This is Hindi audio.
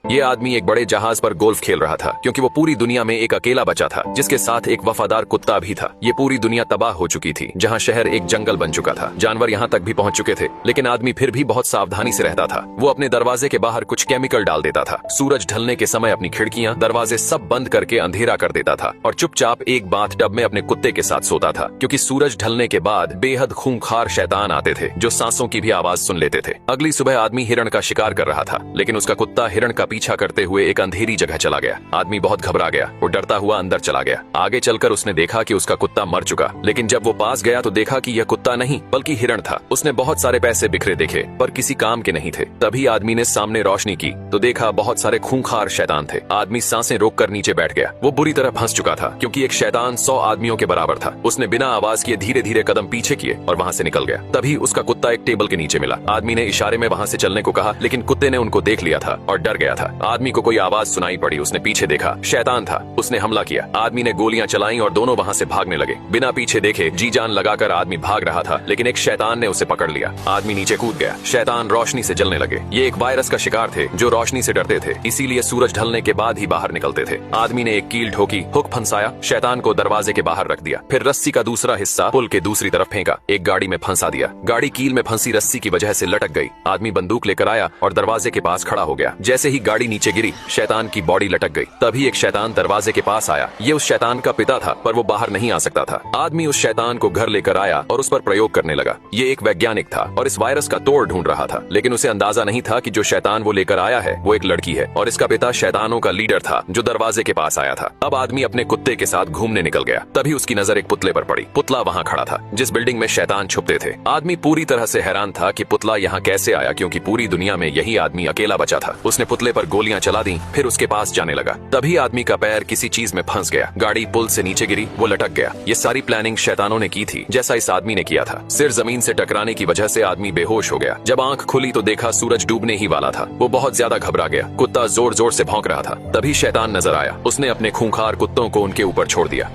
ये आदमी एक बड़े जहाज पर गोल्फ खेल रहा था क्योंकि वो पूरी दुनिया में एक अकेला बचा था जिसके साथ एक वफादार कुत्ता भी था। ये पूरी दुनिया तबाह हो चुकी थी, जहाँ शहर एक जंगल बन चुका था। जानवर यहाँ तक भी पहुँच चुके थे, लेकिन आदमी फिर भी बहुत सावधानी से रहता था। वो अपने दरवाजे के बाहर कुछ केमिकल डाल देता था। सूरज ढलने के समय अपनी खिड़कियां, दरवाजे सब बंद करके अंधेरा कर देता था और चुपचाप एक बाथ टब में अपने कुत्ते के साथ सोता था, क्योंकि सूरज ढलने के बाद बेहद खूंखार शैतान आते थे जो सांसों की भी आवाज सुन लेते थे। अगली सुबह आदमी हिरण का शिकार कर रहा था, लेकिन उसका कुत्ता हिरण का पीछा करते हुए एक अंधेरी जगह चला गया। आदमी बहुत घबरा गया। वो डरता हुआ अंदर चला गया। आगे चलकर उसने देखा कि उसका कुत्ता मर चुका, लेकिन जब वो पास गया तो देखा कि यह कुत्ता नहीं बल्कि हिरण था। उसने बहुत सारे पैसे बिखरे देखे पर किसी काम के नहीं थे। तभी आदमी ने सामने रोशनी की तो देखा बहुत सारे खूंखार शैतान थे। आदमी सांसें रोककर नीचे बैठ गया। वो बुरी तरह फंस चुका था क्योंकि एक शैतान 100 आदमियों के बराबर था। उसने बिना आवाज किए धीरे धीरे कदम पीछे किए और वहाँ से निकल गया। तभी उसका कुत्ता एक टेबल के नीचे मिला। आदमी ने इशारे में वहाँ से चलने को कहा, लेकिन कुत्ते ने उनको देख लिया था और डर गया था। आदमी को कोई आवाज सुनाई पड़ी। उसने पीछे देखा, शैतान था। उसने हमला किया। आदमी ने गोलियां चलाई और दोनों वहाँ से भागने लगे। बिना पीछे देखे जी जान लगाकर आदमी भाग रहा था, लेकिन एक शैतान ने उसे पकड़ लिया। आदमी नीचे कूद गया। शैतान रोशनी से जलने लगे। ये एक वायरस का शिकार थे जो रोशनी से डरते थे, इसीलिए सूरज ढलने के बाद ही बाहर निकलते थे। आदमी ने एक कील ठोकी, हुक फंसाया, शैतान को दरवाजे के बाहर रख दिया। फिर रस्सी का दूसरा हिस्सा पुल के दूसरी तरफ फेंका, एक गाड़ी में फंसा दिया। गाड़ी कील में फंसी रस्सी की वजह से लटक गई। आदमी बंदूक लेकर आया और दरवाजे के पास खड़ा हो गया। जैसे ही गाड़ी नीचे गिरी, शैतान की बॉडी लटक गई। तभी एक शैतान दरवाजे के पास आया। ये उस शैतान का पिता था, पर वो बाहर नहीं आ सकता था। आदमी उस शैतान को घर लेकर आया और उस पर प्रयोग करने लगा। ये एक वैज्ञानिक था और इस वायरस का तोड़ ढूंढ रहा था, लेकिन उसे अंदाजा नहीं था कि जो शैतान वो लेकर आया है वो एक लड़की है और इसका पिता शैतानों का लीडर था जो दरवाजे के पास आया था। अब आदमी अपने कुत्ते के साथ घूमने निकल गया। तभी उसकी नजर एक पुतले पर पड़ी। पुतला वहाँ खड़ा था जिस बिल्डिंग में शैतान छुपते थे। आदमी पूरी तरह से हैरान था कि पुतला यहाँ कैसे आया, क्योंकि पूरी दुनिया में यही आदमी अकेला बचा था। उसने पुतले पर गोलियां चला दी, फिर उसके पास जाने लगा। तभी आदमी का पैर किसी चीज में फंस गया। गाड़ी पुल से नीचे गिरी, वो लटक गया। ये सारी प्लानिंग शैतानों ने की थी, जैसा इस आदमी ने किया था। सिर जमीन से टकराने की वजह से आदमी बेहोश हो गया। जब आंख खुली तो देखा सूरज डूबने ही वाला था। वो बहुत ज्यादा घबरा गया। कुत्ता जोर जोर से भौंक रहा था। तभी शैतान नजर आया। उसने अपने खूंखार कुत्तों को उनके ऊपर छोड़ दिया।